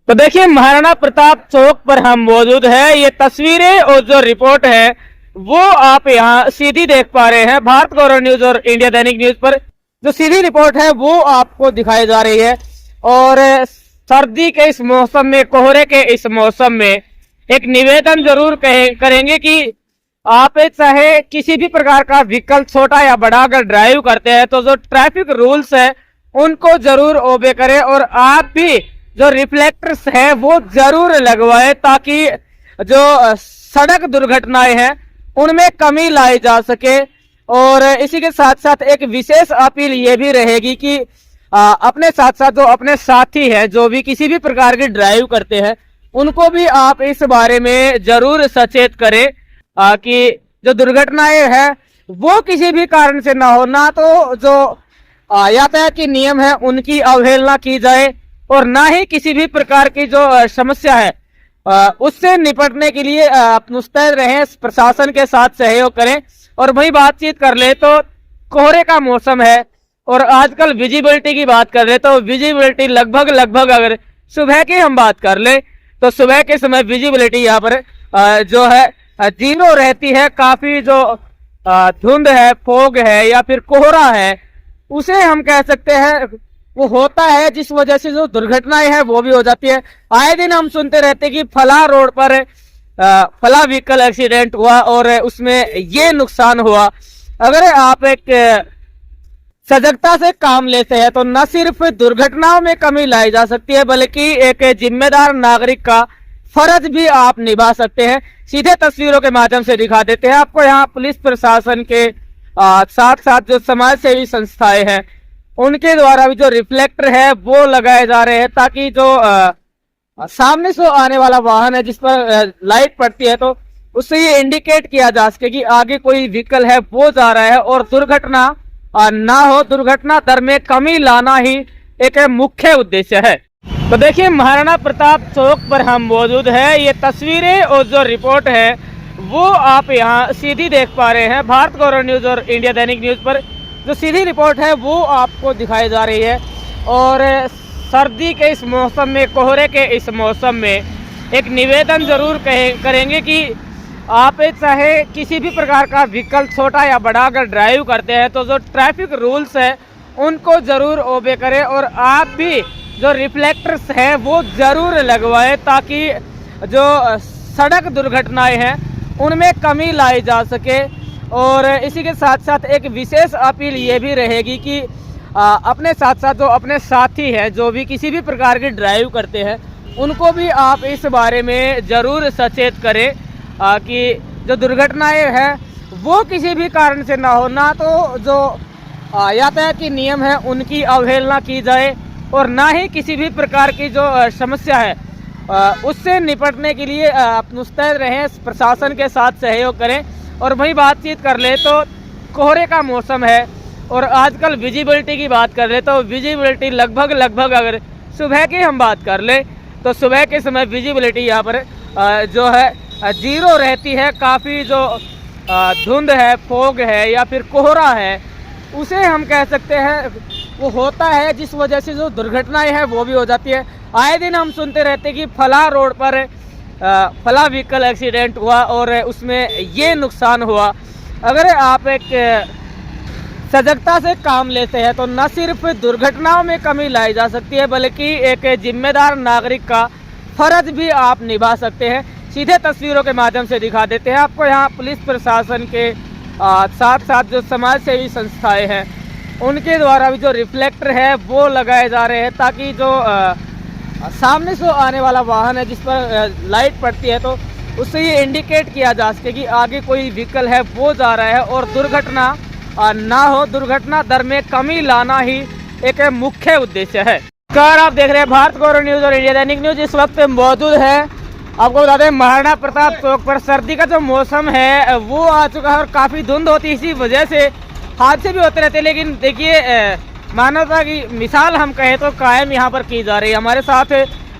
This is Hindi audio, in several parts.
तो देखिए महाराणा प्रताप चौक पर हम मौजूद है। ये तस्वीरें और जो रिपोर्ट है वो आप यहाँ सीधी देख पा रहे हैं। भारत गौरव न्यूज और इंडिया दैनिक न्यूज पर जो सीधी रिपोर्ट है वो आपको दिखाई जा रही है। और सर्दी के इस मौसम में, कोहरे के इस मौसम में एक निवेदन जरूर करेंगे कि आप चाहे किसी भी प्रकार का व्हीकल छोटा या बड़ा अगर ड्राइव करते हैं तो जो ट्रैफिक रूल्स है उनको जरूर ओबे करें। और आप भी जो रिफ्लेक्टर्स है वो जरूर लगवाए ताकि जो सड़क दुर्घटनाएं हैं उनमें कमी लाई जा सके। और इसी के साथ साथ एक विशेष अपील ये भी रहेगी कि अपने साथ साथ जो अपने साथी हैं जो भी किसी भी प्रकार की ड्राइव करते हैं उनको भी आप इस बारे में जरूर सचेत करें कि जो दुर्घटनाएं हैं वो किसी भी कारण से ना हो। ना तो जो यातायात के नियम है उनकी अवहेलना की जाए और ना ही किसी भी प्रकार की जो समस्या है उससे निपटने के लिए आप मुस्तैद रहें, प्रशासन के साथ सहयोग करें। और वही बातचीत कर ले तो कोहरे का मौसम है और आजकल विजिबिलिटी की बात कर ले तो विजिबिलिटी लगभग अगर सुबह की हम बात कर ले तो सुबह के समय विजिबिलिटी यहाँ पर जो है 0 रहती है। काफी जो धुंध है, फोग है या फिर कोहरा है उसे हम कह सकते हैं वो होता है, जिस वजह से जो दुर्घटनाएं हैं वो भी हो जाती है। आए दिन हम सुनते रहते कि फला रोड पर फला व्हीकल एक्सीडेंट हुआ और उसमें ये नुकसान हुआ। अगर आप एक सजगता से काम लेते हैं तो न सिर्फ दुर्घटनाओं में कमी लाई जा सकती है बल्कि एक जिम्मेदार नागरिक का फर्ज भी आप निभा सकते हैं। सीधे तस्वीरों के माध्यम से दिखा देते हैं आपको। यहाँ पुलिस प्रशासन के साथ साथ जो समाज सेवी संस्थाएं हैं उनके द्वारा भी जो रिफ्लेक्टर है वो लगाए जा रहे हैं ताकि जो सामने से आने वाला वाहन है जिस पर लाइट पड़ती है तो उससे ये इंडिकेट किया जा सके कि आगे कोई व्हीकल है वो जा रहा है और दुर्घटना ना हो। दुर्घटना दर में कमी लाना ही एक मुख्य उद्देश्य है। तो देखिए महाराणा प्रताप चौक पर हम मौजूद है। ये तस्वीरें और जो रिपोर्ट है वो आप यहाँ सीधी देख पा रहे हैं। भारत गौरव न्यूज और इंडिया दैनिक न्यूज पर जो सीधी रिपोर्ट है वो आपको दिखाई जा रही है। और सर्दी के इस मौसम में, कोहरे के इस मौसम में एक निवेदन जरूर करेंगे कि आप चाहे किसी भी प्रकार का व्हीकल छोटा या बड़ा अगर ड्राइव करते हैं तो जो ट्रैफिक रूल्स है उनको जरूर ओबे करें। और आप भी जो रिफ्लेक्टर्स है वो जरूर लगवाए ताकि जो सड़क दुर्घटनाएं हैं उनमें कमी लाई जा सके। और इसी के साथ साथ एक विशेष अपील ये भी रहेगी कि अपने साथ साथ जो अपने साथी हैं जो भी किसी भी प्रकार की ड्राइव करते हैं उनको भी आप इस बारे में ज़रूर सचेत करें कि जो दुर्घटनाएं हैं वो किसी भी कारण से ना हो। ना तो जो यातायात के नियम है उनकी अवहेलना की जाए और ना ही किसी भी प्रकार की जो समस्या है उससे निपटने के लिए आप मुस्तैद रहें, प्रशासन के साथ सहयोग करें। और वही बातचीत कर ले तो कोहरे का मौसम है और आजकल विजिबिलिटी की बात कर ले तो विजिबिलिटी लगभग अगर सुबह की हम बात कर ले तो सुबह के समय विजिबिलिटी यहाँ पर जो है 0 रहती है। काफ़ी जो धुंध है, फोग है या फिर कोहरा है उसे हम कह सकते हैं वो होता है, जिस वजह से जो दुर्घटनाएं हैं वो भी हो जाती है। आए दिन हम सुनते रहते कि फला रोड पर फला व्हीकल एक्सीडेंट हुआ और उसमें ये नुकसान हुआ। अगर आप एक सजगता से काम लेते हैं तो न सिर्फ दुर्घटनाओं में कमी लाई जा सकती है बल्कि एक जिम्मेदार नागरिक का फर्ज भी आप निभा सकते हैं। सीधे तस्वीरों के माध्यम से दिखा देते हैं आपको। यहाँ पुलिस प्रशासन के साथ साथ जो समाज सेवी संस्थाएं हैं उनके द्वारा भी जो रिफ्लेक्टर है वो लगाए जा रहे हैं ताकि जो सामने से आने वाला वाहन है जिस पर लाइट पड़ती है तो उससे ये इंडिकेट किया जा सके कि आगे कोई व्हीकल है वो जा रहा है और दुर्घटना ना हो। दुर्घटना दर में कमी लाना ही एक मुख्य उद्देश्य है। नमस्कार, आप देख रहे हैं भारत गौरव न्यूज और इंडिया दैनिक न्यूज। इस वक्त मौजूद है, आपको बता दें, महाराणा प्रताप चौक पर। सर्दी का जो मौसम है वो आ चुका है और काफ़ी धुंध होती है, इसी वजह से हादसे भी होते रहते हैं। लेकिन देखिए मानवता की मिसाल हम कहें तो कायम यहाँ पर की जा रही है। हमारे साथ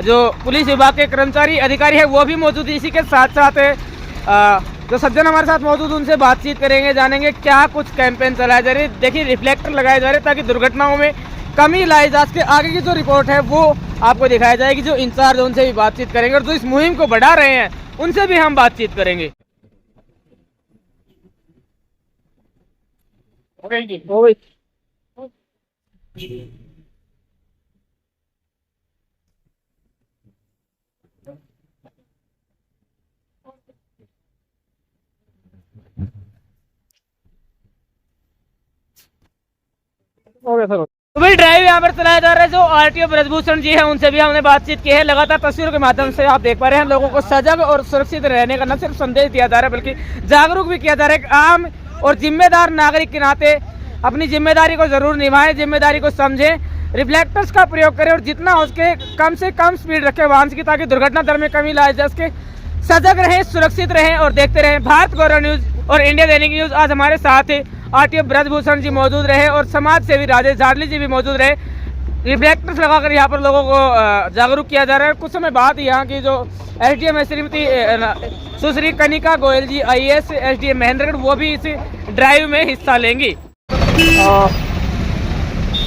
जो पुलिस विभाग के कर्मचारी अधिकारी है वो भी मौजूद है। इसी के साथ साथ जो सज्जन हमारे साथ मौजूद उनसे बातचीत करेंगे, जानेंगे क्या कुछ कैंपेन चलाया जा रही है। देखिए रिफ्लेक्टर लगाए जा रहे हैं ताकि दुर्घटनाओं में कमी लाई जा सके। आगे की जो रिपोर्ट है वो आपको दिखाई जाएगी, जो इंचार्ज उनसे भी बातचीत करेंगे और जो इस मुहिम को बढ़ा रहे हैं उनसे भी हम बातचीत करेंगे। तो भाई ड्राइव यहाँ पर चलाया जा रहा है। जो आरटीओ ब्रजभूषण जी है उनसे भी हमने बातचीत की है। लगातार तस्वीरों के माध्यम से आप देख पा रहे हैं लोगों को सजग और सुरक्षित रहने का न सिर्फ संदेश दिया जा रहा है बल्कि जागरूक भी किया जा रहा है। एक आम और जिम्मेदार नागरिक के नाते अपनी जिम्मेदारी को जरूर निभाएं, जिम्मेदारी को समझें, रिफ्लेक्टर्स का प्रयोग करें और जितना हो सके कम से कम स्पीड रखें वाहन की, ताकि दुर्घटना दर में कमी लाई जा सके। सजग रहें, सुरक्षित रहें और देखते रहें भारत गौरव न्यूज और इंडिया दैनिक न्यूज। आज हमारे साथ आरटीओ ब्रजभूषण जी मौजूद रहे और समाज सेवी राजेश झाड़ली जी भी मौजूद रहे। रिफ्लेक्टर्स लगाकर यहाँ पर लोगों को जागरूक किया जा रहा है। कुछ समय बाद यहाँ की जो एसडीएम है श्रीमती सुश्री कनिका गोयल जी आईएएस एसडीएम महेंद्रगढ़, वो भी इस ड्राइव में हिस्सा लेंगी।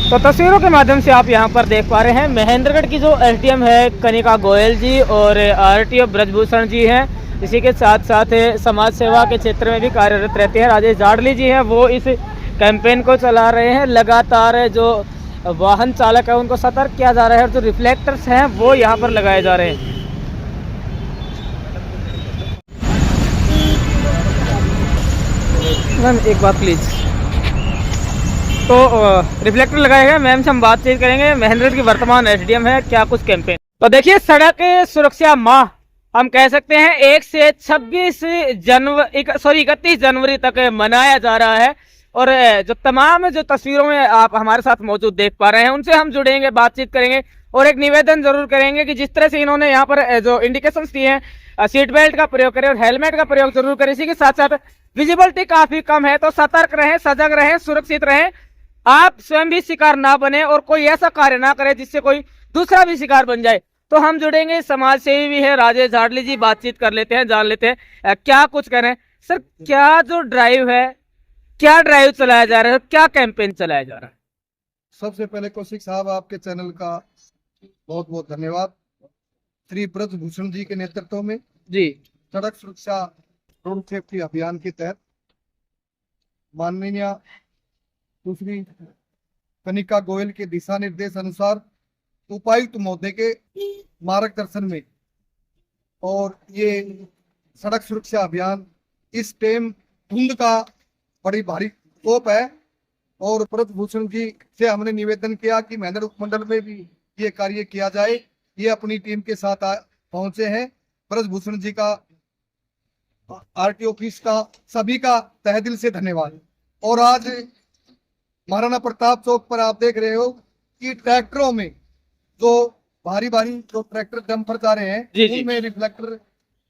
तो तस्वीरों के माध्यम से आप यहाँ पर देख पा रहे हैं महेंद्रगढ़ की जो एसडीएम है कनिका गोयल जी और आरटीओ ब्रजभूषण जी हैं। इसी के साथ साथ समाज सेवा के क्षेत्र में भी कार्यरत रहते हैं राजेश झाड़ली जी हैं, वो इस कैंपेन को चला रहे हैं। लगातार जो वाहन चालक है उनको सतर्क किया जा रहा है और जो रिफ्लेक्टर्स हैं वो यहाँ पर लगाए जा रहे हैं। मैम एक बात प्लीज। तो रिफ्लेक्टर लगाया गया, मैम से हम बातचीत करेंगे। महेंद्रगढ़ की वर्तमान एसडीएम है, क्या कुछ कैंपेन। तो देखिए सड़क सुरक्षा माह हम कह सकते हैं 1 से 31 जनवरी तक मनाया जा रहा है। और जो तमाम जो तस्वीरों में आप हमारे साथ मौजूद देख पा रहे हैं उनसे हम जुड़ेंगे, बातचीत करेंगे और एक निवेदन जरूर करेंगे कि जिस तरह से इन्होंने यहाँ पर जो इंडिकेशंस दिए हैं सीट बेल्ट का प्रयोग करें और हेलमेट का प्रयोग जरूर करें। इसी के साथ साथ विजिबिलिटी काफी कम है तो सतर्क रहें, सजग रहें, सुरक्षित रहें। आप स्वयं भी शिकार ना बने और कोई ऐसा कार्य ना करे जिससे कोई दूसरा भी शिकार बन जाए। तो हम जुड़ेंगे, समाज सेवी भी है राजेश झाड़ली जी, बातचीत कर लेते हैं, जान लेते हैं क्या कुछ कह रहे हैं। सर क्या जो ड्राइव है, क्या ड्राइव चलाया जा रहा है, क्या कैंपेन चलाया जा रहा है। सबसे पहले कौशिक साहब आपके चैनल का बहुत बहुत धन्यवाद। श्री ब्रजभूषण जी के नेतृत्व में जी सड़क सुरक्षा रोड सेफ्टी अभियान के तहत माननीय सुश्री कनिका गोयल के दिशा निर्देश अनुसार उपायुक्त महोदय के मार्गदर्शन में और ये सड़क सुरक्षा अभियान इस टाइम धुंध का बड़ी भारी कोप है और ब्रजभूषण जी से हमने निवेदन किया कि महेंद्र उपमंडल में भी ये कार्य किया जाए। ये अपनी टीम के साथ पहुंचे हैं। ब्रजभूषण जी का आरटीओ ऑफिस का सभी का तहे दिल से धन्यवाद। और आज महाराणा प्रताप चौक पर आप देख रहे हो कि ट्रैक्टरों में जो भारी भारी जो ट्रैक्टर डंपर जा रहे हैं उनमें रिफ्लेक्टर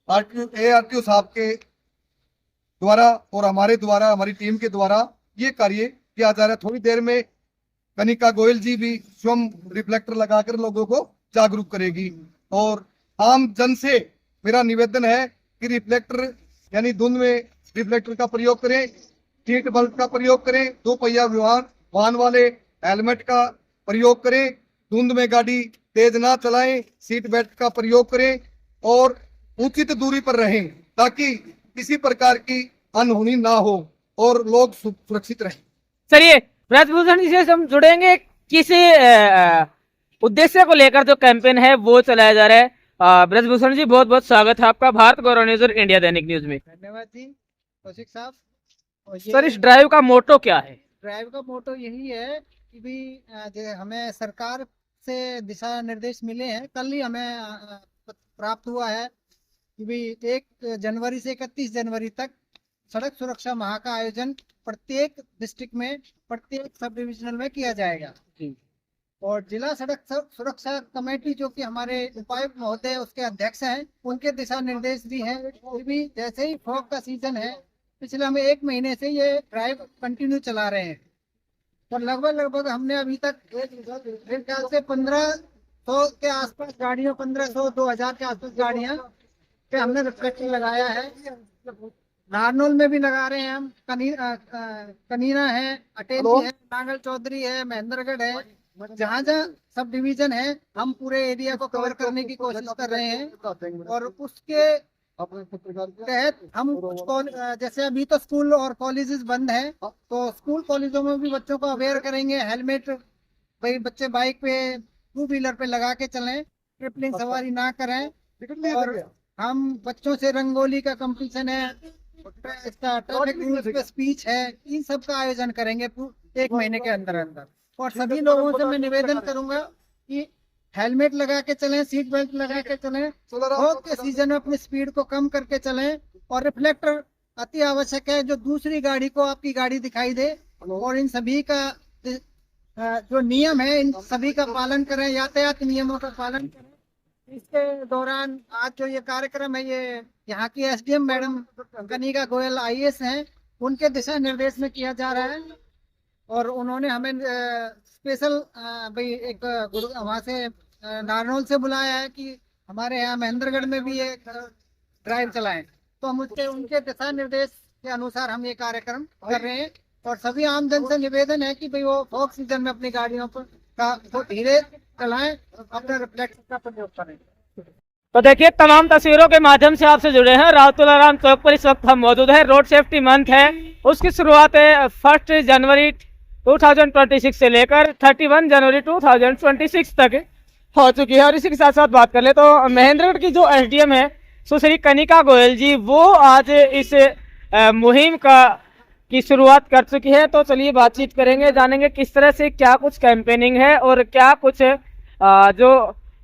आरटीओ साहब के द्वारा और हमारे द्वारा, हमारी टीम के द्वारा ये कार्य किया जा रहा है। थोड़ी देर में कनिका गोयल जी भी स्वयं रिफ्लेक्टर लगाकर लोगों को जागरूक करेगी। और आम जन से मेरा निवेदन है कि रिफ्लेक्टर यानी धुंध में रिफ्लेक्टर का प्रयोग करें, सीट बेल्ट का प्रयोग करें, 2 पहिया वाहन वाले हेलमेट का प्रयोग करें, धुंध में गाड़ी तेज ना चलाएं, सीट बेल्ट का प्रयोग करें और उचित दूरी पर रहें ताकि किसी प्रकार की अनहोनी ना हो और लोग सुरक्षित रहें। चलिए ब्रजभूषण जी से हम जुड़ेंगे, किसी उद्देश्य को लेकर जो कैंपेन है वो चलाया जा रहा है। ब्रजभूषण जी बहुत बहुत स्वागत है आपका भारत गौरव न्यूज और इंडिया दैनिक न्यूज में। धन्यवाद जी कौशिक साहब। सर इस ड्राइव का मोटो क्या है। ड्राइव का मोटो यही है कि भी हमें सरकार से दिशा निर्देश मिले हैं, कल ही हमें प्राप्त हुआ है कि भी 1 जनवरी से 31 जनवरी तक सड़क सुरक्षा माह का आयोजन प्रत्येक डिस्ट्रिक्ट में, प्रत्येक सब डिविजनल में किया जाएगा। और जिला सड़क सुरक्षा कमेटी जो कि हमारे उपायुक्त महोदय उसके अध्यक्ष हैं, उनके दिशा निर्देश भी हैं। भी जैसे ही फॉग का सीजन है, पिछले हम 1 महीने से ये ड्राइव कंटिन्यू चला रहे हैं। तो लगभग हमने अभी तक मेरे ख्याल से 1500 के आसपास गाड़ियों, 1500-2000 के आसपास गाड़ियां पे हमने रिफ्लेक्टर लगाया है। नारनौल में भी लगा रहे हैं हम, कनीना है, अटेली है, नांगल चौधरी है, महेंद्रगढ़ है, जहाँ जहाँ सब डिवीजन है हम पूरे एरिया को कवर करने की कोशिश कर रहे हैं। और उसके तहत हम कुछ जैसे अभी तो स्कूल और कॉलेजेस बंद हैं, तो स्कूल कॉलेजों में भी बच्चों को अवेयर करेंगे। हेलमेट भाई बच्चे बाइक पे 2 व्हीलर पे लगा के चलें, ट्रिपलिंग सवारी ना करें। और हम बच्चों से रंगोली का कंपटीशन है, इसका ट्रैफिक रूल्स पे स्पीच है, इन सब का आयोजन करेंगे 1 महीने के अंदर अंदर। और सभी लोगों से मैं निवेदन करूंगा कि हेलमेट लगा के चलें, सीट बेल्ट लगा के चलें, फॉग के सीजन में अपनी स्पीड को कम करके चलें। और रिफ्लेक्टर अति आवश्यक है, जो दूसरी गाड़ी को आपकी गाड़ी दिखाई दे। और इन सभी का जो नियम है इन सभी का पालन करें, यातायात नियमों का पालन करें। इसके दौरान आज जो ये कार्यक्रम है, ये यहाँ की SDM madam Kanika Goyal IAS हैं, उनके दिशा निर्देश में किया जा रहा है। और उन्होंने हमें स्पेशल भाई एक वहाँ से नारनौल से बुलाया है कि हमारे यहाँ महेंद्रगढ़ में भी ये ड्राइव चलाएं। तो हम उनके दिशा निर्देश के अनुसार हम ये कार्यक्रम कर रहे हैं। और सभी आमजन से निवेदन है कि भाई वो फॉग सीजन में अपनी गाड़ियों को धीरे चलाएं, अपने रिफ्लेक्टर का प्रयोग करें। तो देखिए, तमाम तस्वीरों के माध्यम से आपसे जुड़े हैं। राव तुलाराम चौक पर इस वक्त हम मौजूद हैं। रोड सेफ्टी मंथ है, उसकी शुरुआत है 1 जनवरी 2026 से लेकर 31 जनवरी 2026 तक हो चुकी है। और इसी के साथ साथ बात कर ले तो महेंद्रगढ़ की जो एसडीएम है सुश्री कनिका गोयल जी, वो आज इस मुहिम की शुरुआत कर चुकी है। तो चलिए बातचीत करेंगे, जानेंगे किस तरह से क्या कुछ कैंपेनिंग है और क्या कुछ जो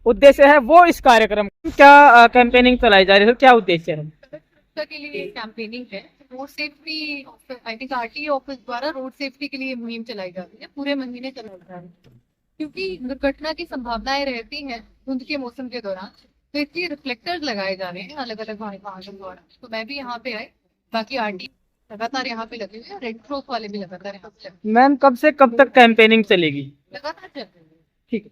उद्देश्य है वो इस कार्यक्रम क्या कैंपेनिंग चलाई जा रही है, क्या उद्देश्य है के लिए कैंपेनिंग है। Road safety I think RTA office द्वारा रोड सेफ्टी के लिए मुहिम चलाई जा रही है, पूरे महीने चलाई जा रही है। क्योंकि दुर्घटना की संभावनाएं रहती हैं धुंध के मौसम के दौरान, तो इसलिए रिफ्लेक्टर्स लगाए जा रहे हैं अलग अलग वाहनों द्वारा। तो मैं भी यहाँ पे आई, बाकी आरटीए लगातार यहाँ पे लगे हुए हैं, रेड क्रॉस वाले भी लगातार यहाँ पे लगे। मैम, कब से कब तक कैंपेनिंग चलेगी? लगातार चल रही है। ठीक है।